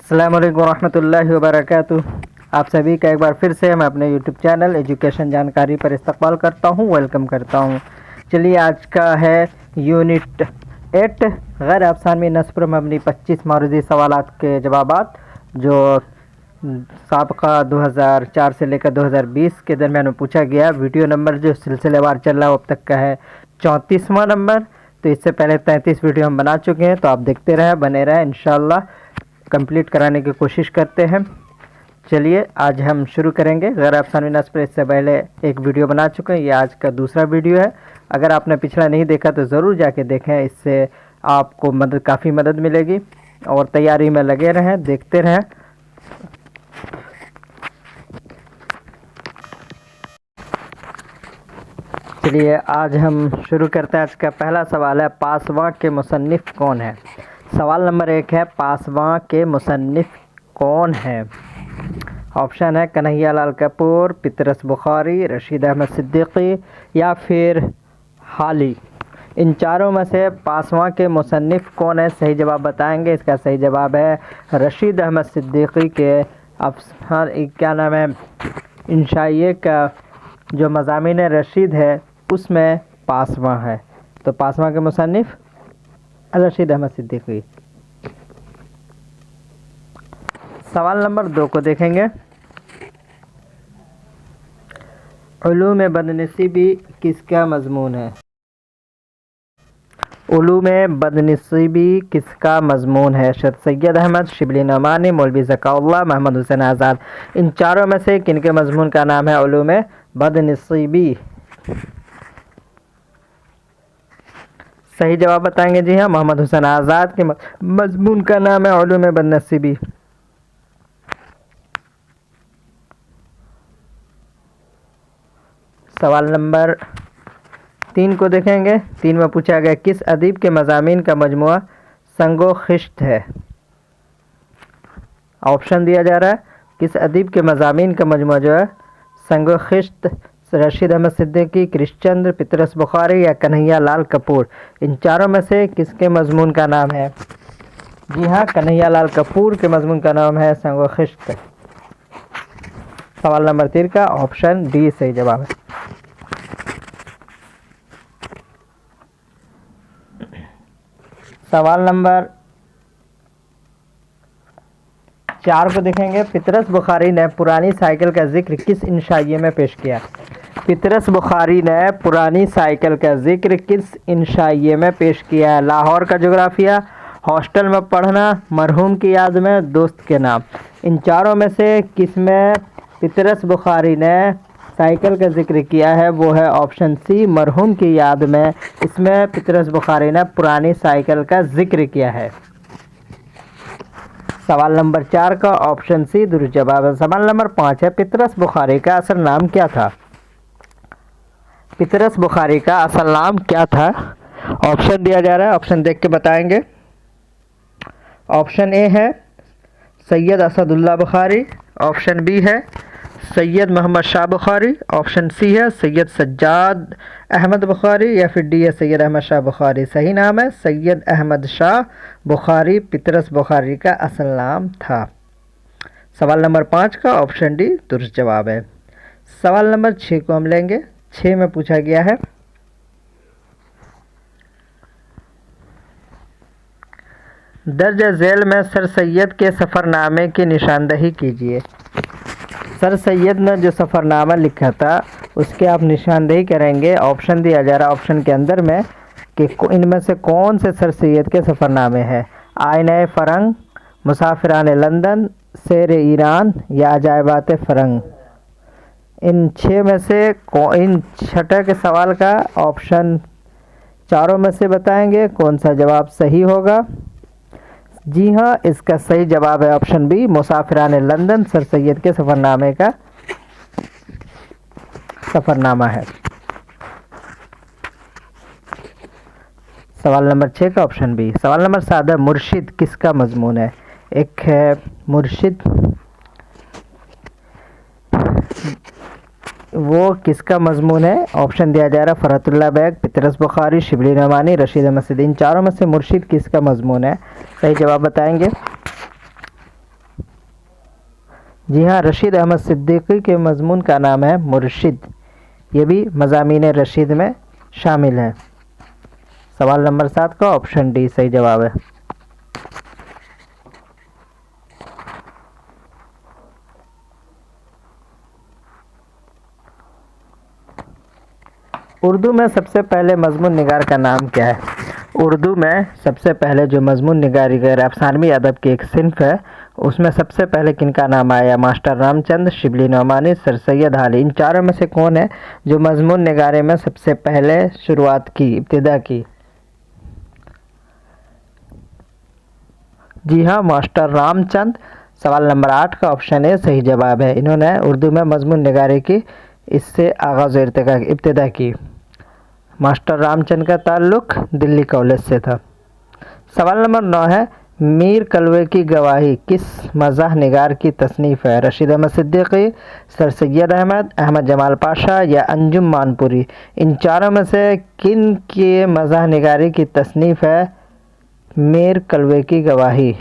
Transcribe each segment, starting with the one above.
السلام علیکم ورحمۃ اللہ وبرکاتہ۔ آپ سبھی کا ایک بار پھر سے میں اپنے یوٹیوب چینل ایجوکیشن جانکاری پر استقبال کرتا ہوں، ویلکم کرتا ہوں۔ چلیے آج کا ہے یونٹ 8 غیر افسانوی نصب پر مبنی 25 معروضی سوالات کے جوابات، جو سابقہ 2004 سے لے کر 2020 کے درمیان میں پوچھا گیا۔ ویڈیو نمبر جو سلسلے وار چل رہا ہے اب تک کا ہے 34واں نمبر، تو اس سے پہلے 33 ویڈیو ہم بنا چکے ہیں، تو آپ دیکھتے رہیں، بنے رہیں، انشاءاللہ کمپلیٹ کرانے کی کوشش کرتے ہیں۔ چلیے آج ہم شروع کریں گے غیر افسانوی نصب پر۔ اس سے پہلے ایک ویڈیو بنا چکے ہیں، یہ آج کا دوسرا ویڈیو ہے۔ اگر آپ نے پچھلا نہیں دیکھا تو ضرور جا کے دیکھیں، اس سے آپ کو کافی مدد ملے گی، اور تیاری میں لگے رہیں، دیکھتے رہیں۔ چلیے آج ہم شروع کرتے ہیں۔ آج کا پہلا سوال ہے، پاسباں کے مصنف کون ہیں؟ سوال نمبر 1 ہے، پاسباں کے مصنف کون ہیں؟ آپشن ہے کنہیا لال کپور، پطرس بخاری، رشید احمد صدیقی یا پھر حالی۔ ان چاروں میں سے پاسباں کے مصنف کون ہے؟ صحیح جواب بتائیں گے۔ اس کا صحیح جواب ہے رشید احمد صدیقی کے کیا نام ہے، انشائیے کا جو مضامین رشید ہے اس میں پاسباں ہے، تو پاسباں کے مصنف رشید احمد صدیقی۔ سوال نمبر 2 کو دیکھیں گے، علوم بدنصیبی کس کا مضمون ہے؟ علوم بدنصیبی کس کا مضمون ہے؟ سید احمد، شبلی نعمانی، مولوی ذکاء اللہ، محمد حسین آزاد۔ ان چاروں میں سے کن کے مضمون کا نام ہے علوم بدنصیبی؟ صحیح جواب بتائیں گے۔ جی ہاں، محمد حسین آزاد کے مضمون کا نام ہے علوم بدنصیبی۔ سوال نمبر 3 کو دیکھیں گے۔ 3 میں پوچھا گیا، کس ادیب کے مضامین کا مجموعہ سنگ و خشت ہے؟ آپشن دیا جا رہا ہے، کس ادیب کے مضامین کا مجموعہ جو ہے سنگ و خشت؟ رشید احمد صدیقی، کرش چندر، پطرس بخاری یا کنہیا لال کپور۔ ان چاروں میں سے کس کے مضمون کا نام ہے؟ جی ہاں، کنہیا لال کپور کے مضمون کا نام ہے سنگ و خشت۔ سوال نمبر 3 کا آپشن ڈی صحیح جواب ہے۔ سوال نمبر 4 کو دیکھیں گے، پطرس بخاری نے پرانی سائیکل کا ذکر کس انشائیے میں پیش کیا؟ پطرس بخاری نے پرانی سائیکل کا ذکر کس انشائیے میں پیش کیا ہے؟ لاہور کا جغرافیہ، ہاسٹل میں پڑھنا، مرحوم کی یاد میں، دوست کے نام۔ ان چاروں میں سے کس میں پطرس بخاری نے سائیکل کا ذکر کیا ہے؟ وہ ہے آپشن سی، مرحوم کی یاد میں۔ اس میں پطرس بخاری نے پرانی سائیکل کا ذکر کیا ہے۔ سوال نمبر 4 کا آپشن سی درست جواب ہے۔ سوال نمبر 5 ہے، پطرس بخاری کا اصل نام کیا تھا؟ پطرس بخاری کا اصل نام کیا تھا؟ آپشن دیا جا رہا ہے، آپشن دیکھ کے بتائیں گے۔ آپشن اے ہے سید اسد اللہ بخاری، آپشن بی ہے سید محمد شاہ بخاری، آپشن سی ہے سید سجاد احمد بخاری یا پھر ڈی ہے سید احمد شاہ بخاری۔ صحیح نام ہے سید احمد شاہ بخاری، پطرس بخاری کا اصل نام تھا۔ سوال نمبر 5 کا آپشن ڈی درست جواب ہے۔ سوال نمبر 6 کو ہم لیں گے۔ 6 میں پوچھا گیا ہے، درج ذیل میں سر سید کے سفر نامے کی نشاندہی کیجیے۔ سر سید نے جو سفر نامہ لکھا تھا اس کے آپ نشاندہی کریں گے۔ آپشن دیا جا رہا ہے آپشن کے اندر میں کہ ان میں سے کون سے سر سید کے سفر نامے ہیں؟ آئینہ فرنگ، مسافران لندن، سیر ایران یا عجائبات فرنگ۔ ان 6 میں سے ان 6 کے سوال کا آپشن چاروں میں سے بتائیں گے کون سا جواب صحیح ہوگا۔ جی ہاں، اس کا صحیح جواب ہے آپشن بی، مسافران لندن سر سید کے سفر نامے کا سفر نامہ ہے۔ سوال نمبر 6 کا آپشن بی۔ سوال نمبر 7 ہے، مرشد کس کا مضمون ہے؟ ایک ہے مرشد، وہ کس کا مضمون ہے؟ آپشن دیا جا رہا ہے فرحت اللہ بیگ، پطرس بخاری، شبلی نعمانی، رشید احمد صدیقی۔ ان چاروں میں سے مرشد کس کا مضمون ہے؟ صحیح جواب بتائیں گے۔ जी हाँ, रशीद अहमद सिद्दीकी के मजमून का नाम है मुर्शिद। ये भी मज़ामीन रशीद में शामिल है। सवाल नंबर 7 का ऑप्शन डी सही जवाब है। उर्दू में सबसे पहले मजमून निगार का नाम क्या है? उर्दू में सबसे पहले जो मजमून निगारी गैर अफसानवी अदब की एक सिन्फ है, उसमें सबसे पहले किनका नाम आया? मास्टर रामचंद्र, शिबली नौमानी, सर सैयद हाली। इन चारों में से कौन है जो मजमून निगारे में सबसे पहले शुरुआत की, इब्तिदा की? जी हाँ, मास्टर रामचंद। सवाल नंबर 8 का ऑप्शन ए सही जवाब है। इन्होंने उर्दू में मजमून निगारी की इससे आगाज़ इब्तिदा की। मास्टर रामचंद का ताल्लुक़ दिल्ली कॉलेज से था। सवाल नंबर 9 है, मीर कलवे की गवाही किस मज़ाह निगार की तसनीफ़ है? रशीद अहमद सिद्दीकी, सर सैयद अहमद, अहमद जमाल पाशा या अंजुम मानपुरी। इन चारों में से किन के मज़ाह निगारी की तसनीफ़ है मीर कलवे की गवाही?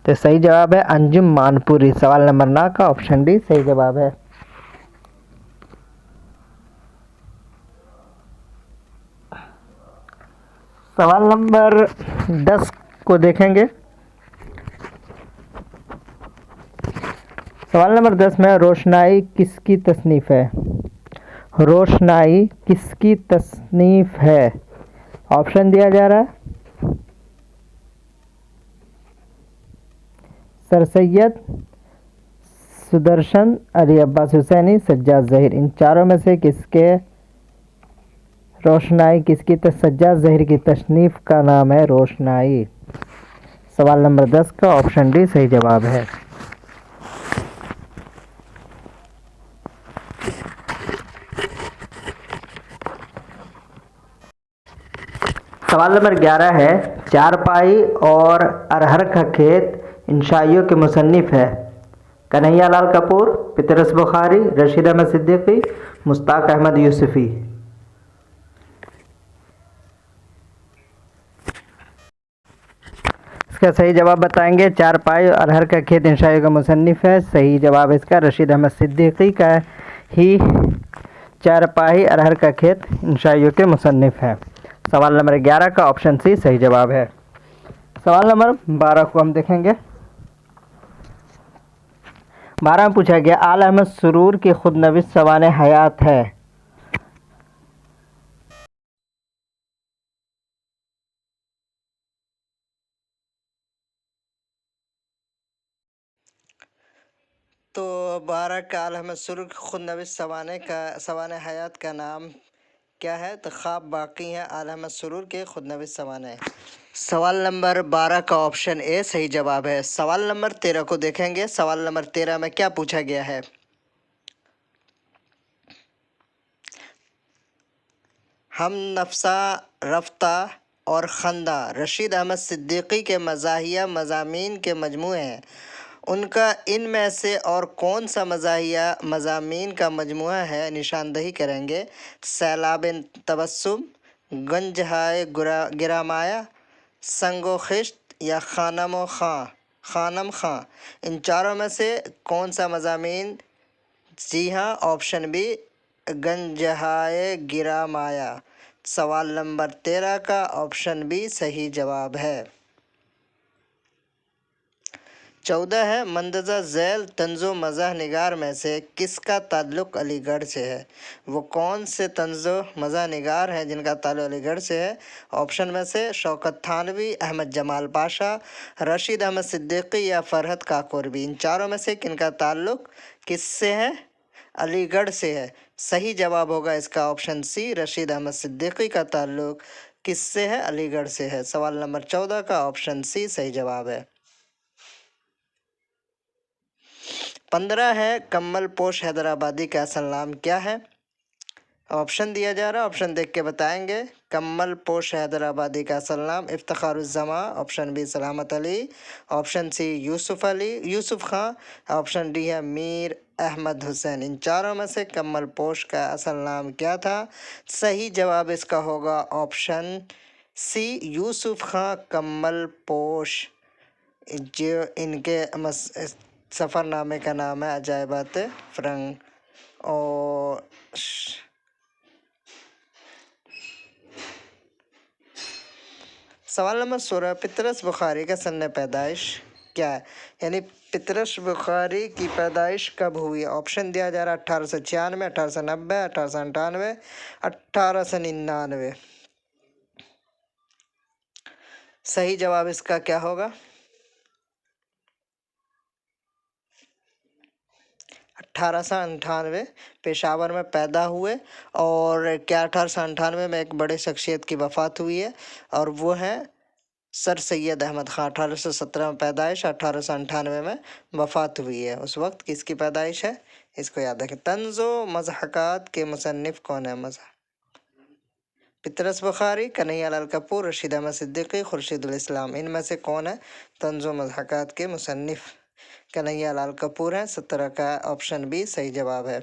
तो सही जवाब है अंजुम मानपुरी। सवाल नंबर 9 का ऑप्शन डी सही जवाब है। सवाल नंबर 10 को देखेंगे। सवाल नंबर 10 में रोशनाई किसकी तसनीफ़ है? रोशनाई किसकी तसनीफ़ है? ऑप्शन दिया जा रहा है। सर सैयद, सुदर्शन, अली अब्बास हुसैनी, सज्जाद ज़हीर। इन चारों में से किसके रोशनाई किसकी सज्जाद ज़हीर की तसनीफ़ का नाम है रोशनाई। सवाल नंबर 10 का ऑप्शन डी सही जवाब है। सवाल नंबर 11 है, चारपाई और अरहर का खेत इन शायरियों के मुसन्निफ़ है? कन्हैया लाल कपूर, पितरस बुखारी, रशीद अहमद सिद्दीकी, मुश्ताक अहमद यूसुफ़ी। इसका सही जवाब बताएंगे। चारपाई और अरहर का खेत इन शायरियों का मुसन्निफ़ है। सही जवाब इसका रशीद अहमद सिद्दीकी का ही चारपाई अरहर का खेत इन शायरियों के मुसन्निफ़ है। सवाल नंबर 11 का ऑप्शन सी सही जवाब है। सवाल नंबर 12 को हम देखेंगे। 12 में पूछा गया, आल अहमद सुरूर की खुदनविश सवाने हयात है? तो 12 का आल अहमद सुरूर की खुदनविश सवाने हयात का नाम क्या है? तो ख्वाब बाकी है आल अहमद सुरूर के खुदनविश सवाने। सवाल नंबर 12 का ऑप्शन ए सही जवाब है। सवाल नंबर 13 को देखेंगे। सवाल नंबर 13 में क्या पूछा गया है? हम नफ्सा, रफ्ता और खंदा रशीद अहमद सिद्दीकी के मज़ाहिया मज़ामीन के मजमूए हैं। उनका इनमें से और कौन सा मज़ाहिया मज़ामीन का मजमुआ है? निशानदही करेंगे। सैलाब तबस्सुम, गंजहाए गिरामाया, संगो खिश्त या खानम खां। इन चारों में से कौन सा मज़ामीन? जी हाँ, ऑप्शन बी गंजहाए गिरामाया। सवाल नंबर 13 का ऑप्शन बी सही जवाब है। 14 है, मंदजा झैल तंज़ो मज़ाह निगार में से किसका ताल्लुक़ अलीगढ़ से है? वो कौन से तंज़ो मज़ाह निगार हैं जिनका ताल्लुक़ अलीगढ़ से है? ऑप्शन में से शौकत थानवी, अहमद जमाल पाशा, रशीद अहमद सिद्दीकी या फरहत काकोरबी। इन चारों में से किनका ताल्लुक़ किससे है? अलीगढ़ से है। सही जवाब होगा इसका ऑप्शन सी, रशीद अहमद सिद्दीकी का ताल्लुक़ किससे है? अलीगढ़ से है। सवाल नंबर 14 का ऑप्शन सी सही जवाब है। 15 है, कम्मल पोश हैदराबादी का असल नाम क्या है? ऑप्शन दिया जा रहा है, ऑप्शन देख के बताएंगे। कम्मल पोश हैदराबादी का असल नाम इफ्तिखारुज़्ज़मा, ऑप्शन बी सलामत अली, ऑप्शन सी यूसुफ खां, ऑप्शन डी है मीर अहमद हुसैन। इन चारों में से कम्मल पोश का असल नाम क्या था? सही जवाब इसका होगा ऑप्शन सी, यूसुफ खां कम्मल पोश। जो इनके सफ़र नामे का नाम है अजायबात फ्रंग। और सवाल नंबर 16, पितरस बुखारी का सन्न पैदाइश क्या है? यानी पितरस बुखारी की पैदाइश कब हुई? ऑप्शन दिया जा रहा है 1896, 1890, 1898, 1899। सही जवाब इसका क्या होगा? 1898 पेशावर में पैदा हुए। और क्या 1898 में एक बड़े शख्सियत की वफ़ात हुई है, और वो है सर सैयद अहमद ख़ान। 1817 में पैदाइश, 1898 में वफ़ात हुई है। उस वक्त किसकी पैदाइश है, इसको याद रखें। तंज़ो मज़हक़ात के मुसन्निफ़ कौन है? पितरस बुखारी, कन्हैया लाल कपूर, रशीद अहमद सिद्दीकी, खुर्शीदुल इस्लाम। इनमें से कौन है तंज़ो मज़हक़ात के मुसन्निफ़? कन्हैया लाल कपूर हैं। 17 का ऑप्शन बी सही जवाब है।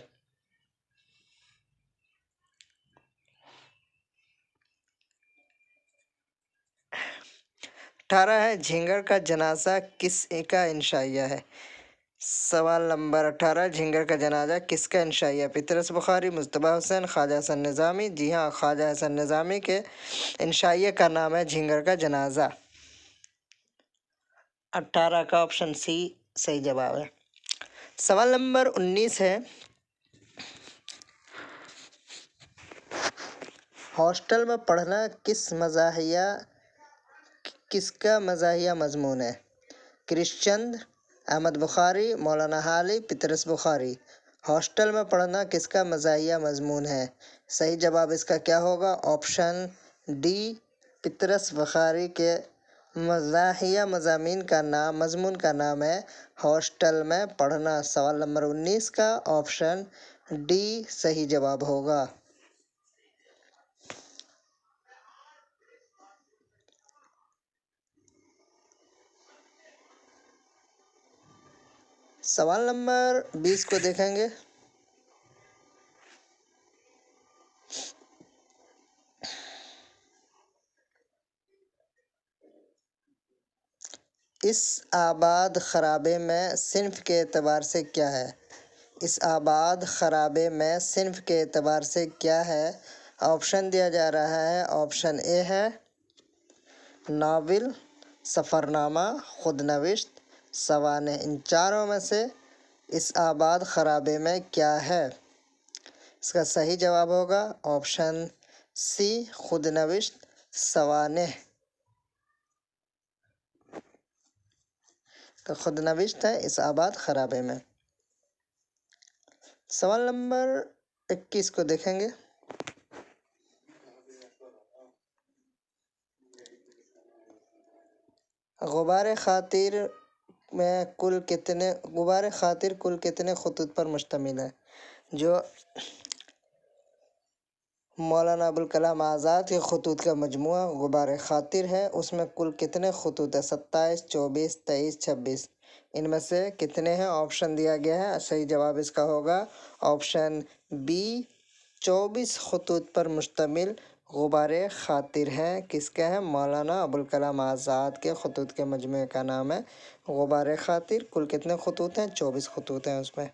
18 है, झिंगर का जनाजा किस का इंशाइया है? सवाल नंबर 18, झिंगर का जनाजा किसका इंशाइया? पितरस बुखारी, मुज्तबा हुसैन, ख्वाजा हसन निज़ामी। जी हाँ, ख्वाजा हसन निज़ामी के इंशाइया का नाम है झिंगर का जनाजा। 18 का ऑप्शन सी सही जवाब है। सवाल नंबर 19 है, हॉस्टल में पढ़ना किसका मज़ाहिया मज़मून है? क्रिश्चंद, अहमद बुखारी, मौलाना हाली, पितरस बुखारी। हॉस्टल में पढ़ना किसका मज़ाहिया मज़मून है? सही जवाब इसका क्या होगा? ऑप्शन डी पितरस बुखारी के मज़ाहिया मज़मून का नाम है हॉस्टल में पढ़ना। सवाल नंबर 19 का ऑप्शन डी सही जवाब होगा। सवाल नंबर 20 को देखेंगे। इस आबाद खराबे में सिन्फ के एतबार से क्या है? इस आबाद खराबे में सिन्फ के एतबार से क्या है? ऑप्शन दिया जा रहा है। ऑप्शन ए है नाविल, सफ़रनामा, खुदनविश्त, सवाने। इन चारों में से इस आबाद खराबे में क्या है? इसका सही जवाब होगा ऑप्शन सी खुदनविश्त, सवाने। तो खुदनविश्त है इस आबाद खराबे में। सवाल नंबर 21 को देखेंगे। गुबार खातिर कुल कितने खतूत पर मुश्तमिल है? जो मौलाना अबुल कलाम आज़ाद के खतूत का मजमुआ गुबार खातिर है, उसमें कुल कितने खतूत है? 27, 24, 23, 26। इनमें से कितने हैं? ऑप्शन दिया गया है। सही जवाब इसका होगा ऑप्शन बी 24 खतूत पर मुश्तमिल गुबार खातिर हैं। किसके हैं? मौलाना अबुल कलाम आज़ाद के खतूत के मजमुए का नाम है गुबार खातिर। कुल कितने खतूत हैं? 24 खतूत हैं उसमें।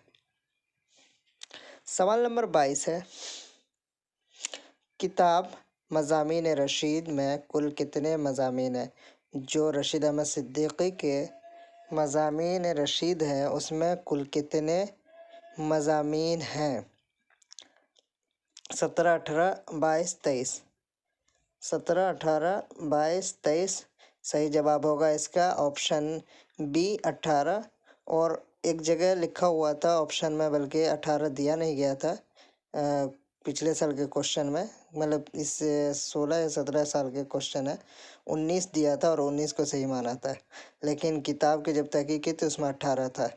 सवाल नंबर 22 है, किताब मज़ामीन रशीद में कुल कितने मज़ामीन हैं? जो रशीद अहमद सिद्दीकी के मज़ामीन रशीद हैं उसमें कुल कितने मज़ामीन हैं? 17, 18, 22, 23। 17, 18, 22, 23 सही जवाब होगा इसका ऑप्शन बी 18। और एक जगह लिखा हुआ था ऑप्शन में, बल्कि 18 दिया नहीं गया था पिछले साल के क्वेश्चन में, मतलब इस 16 या 17 साल के क्वेश्चन है, 19 दिया था और 19 को सही माना था। लेकिन किताब की जब तहकीक की तो उसमें 18 था।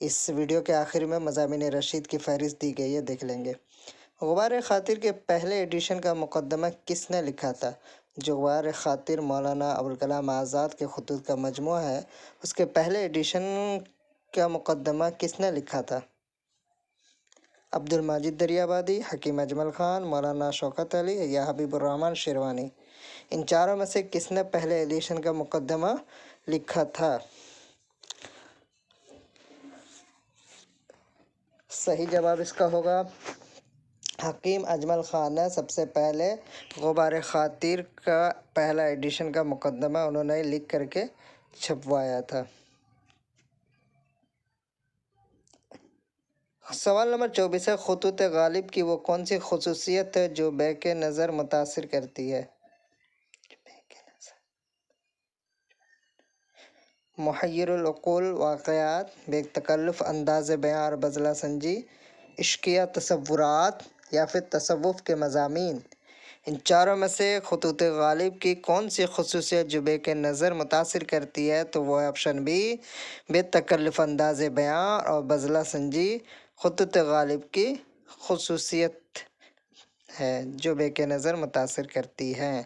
इस वीडियो के आखिर में मज़ामीन रशीद की फहरिस्त दी गई है, देख लेंगे। गुबार खातिर के पहले एडिशन का मुकदमा किसने लिखा था? जो गुबार खातिर मौलाना अबुल कलाम आज़ाद के खतूत का मजमुआ है, उसके पहले एडिशन का मुकदमा किसने लिखा था? अब्दुल माजिद दरियाबादी, हकीम अजमल ख़ान, मौलाना शौकत अली या हबीबुर्रहमान शेरवानी। इन चारों में से किसने पहले एडिशन का मुकदमा लिखा था? صحیح جواب اس کا ہوگا حکیم اجمل خان نے سب سے پہلے غبار خاطر کا پہلا ایڈیشن کا مقدمہ انہوں نے لکھ کر کے چھپوایا تھا۔ سوال نمبر 24 ہے، خطوط غالب کی وہ کون سی خصوصیت ہے جو بیک نظر متاثر کرتی ہے؟ محیر العقول واقعات، بے تکلف انداز بیان اور بزلہ سنجی، عشقیہ تصورات یا پھر تصوف کے مضامین۔ ان چاروں میں سے خطوط غالب کی کون سی خصوصیت جو بے نظر متاثر کرتی ہے؟ تو وہ ہے آپشن بی، بے تکلف انداز بیان اور بزلہ سنجی خطوط غالب کی خصوصیت ہے جو بے نظر متاثر کرتی ہے۔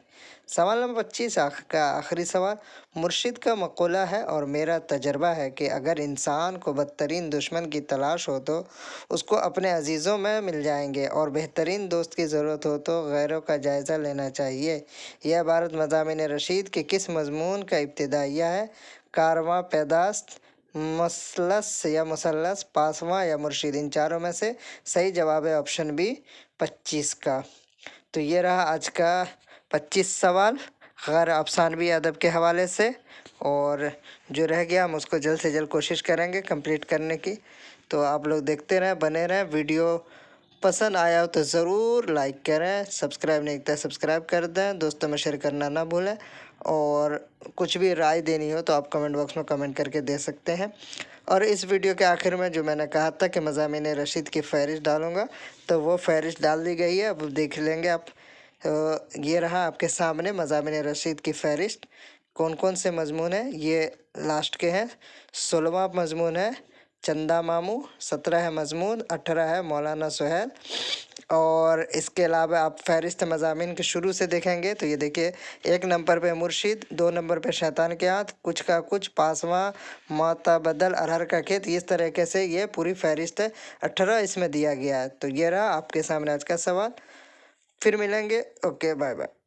سوال نمبر 25 کا آخری سوال، مرشد کا مقولہ ہے اور میرا تجربہ ہے کہ اگر انسان کو بدترین دشمن کی تلاش ہو تو اس کو اپنے عزیزوں میں مل جائیں گے، اور بہترین دوست کی ضرورت ہو تو غیروں کا جائزہ لینا چاہیے۔ یہ عبارت مضامین رشید کے کس مضمون کا ابتدائیہ ہے؟ کارواں پیداست، مثلث، پاسواں یا مرشد؟ ان چاروں میں سے صحیح جواب ہے آپشن بی 25 کا۔ تو یہ رہا آج کا 25 سوال غیر افسانوی ادب کے حوالے سے، اور جو رہ گیا ہم اس کو جلد سے جلد کوشش کریں گے کمپلیٹ کرنے کی۔ تو آپ لوگ دیکھتے رہیں، بنے رہیں۔ ویڈیو پسند آیا ہو تو ضرور لائک کریں، سبسکرائب نہیں کیا سبسکرائب کر دیں، دوستوں میں شیئر کرنا نہ بھولیں، اور کچھ بھی رائے دینی ہو تو آپ کمنٹ باکس میں کمنٹ کر کے دے سکتے ہیں۔ اور اس ویڈیو کے آخر میں جو میں نے کہا تھا کہ مضامین رشید کی فہرست ڈالوں گا، تو وہ فہرست ڈال دی گئی ہے، اب دیکھ لیں گے آپ۔ یہ رہا آپ کے سامنے مضامین رشید کی فہرست، کون کون سے مضمون ہیں۔ یہ لاسٹ کے ہیں۔ 16واں مضمون ہے چندہ ماموں، 17 ہے مضمون، 18 ہے مولانا سہیل۔ اور اس کے علاوہ آپ فہرست مضامین کے شروع سے دیکھیں گے تو یہ دیکھیے، 1 نمبر پہ مرشد، 2 نمبر پہ شیطان کے ہاتھ، کچھ کا کچھ، پاسواں، معتبدل، ارہر کا کھیت، اس طریقے سے یہ پوری فہرست ہے، 18 اس میں دیا گیا ہے۔ تو یہ رہا آپ کے سامنے آج کا سوال۔ پھر ملیں گے، اوکے، بائے بائے۔